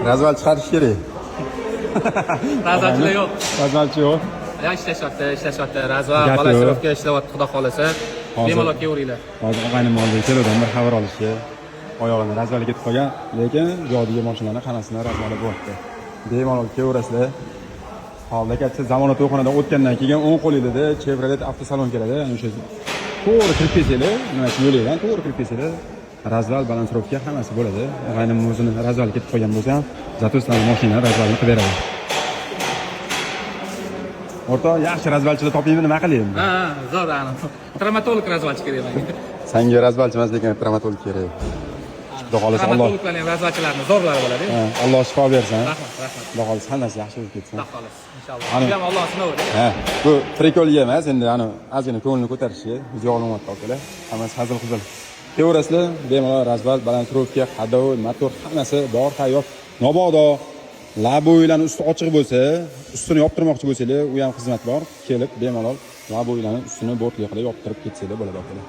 razval chiqarish kerak. Razvalchilar yo'q. Razvalchi yo'q. Ya ishlashyapti. Razval balansirovka ishlayapti, xudo xolasa. Bemalol kelaveringlar. Hozir og'aynim oldiga keldim bir xabar olishga. Oyog'ini razvali ketib qolgan, lekin jodiga mashinalarning hammasini razvali bo'lyapti. Bemalol kelaverasizlar. Hozir katta zamonat to'yxonadan o'tgandan keyin o'ng qo'lingizda Chevrolet avtosalon keladi. Ana o'sha to'g'ri kirib kelsanglar, nima yo'lingizdan to'g'ri kirib kelsanglar, razval balansirovka hammasi bo'ladi. Og'aynim o'zini razvali ketib qolgan bo'lsa ham, zato sizlarning mashina razvalini qilib beradi. O'rtoq, yaxshi razvalchilar topingmi, nima qilaymi? Ha, zo'r ana. Travmatolog razvalchi kerak menga. Senga razvalchi emas, lekin travmatolog kerak. Xudo xolasa Alloh. Travmatologlarning razvalchilarning zo'rlari bo'ladi. Alloh shifo bersin. Rahmat. Xudo xolasa hammasi yaxshi bo'lib ketsin. Xudo xolasa, inshaalloh. Ham Alloh sinovi. Ha, bu prikolga emas, endi ana ozgina ko'ngilni ko'tarishga biz yo'qlamoqda akalar. Hammasi hazil-huzul. Kevrasizlar, bemalol razval, balansirovka, hadov, motor hammasi bor, tayyor. Mabodo labo'ylarning usti ochiq bo'lsa, ustini yoptirmoqchi bo'lsanglar, u ham xizmat bor. Kelib bemalol labo'ylarning ustini bortli qilib yoptirib ketsanglar bo'ladi akalar.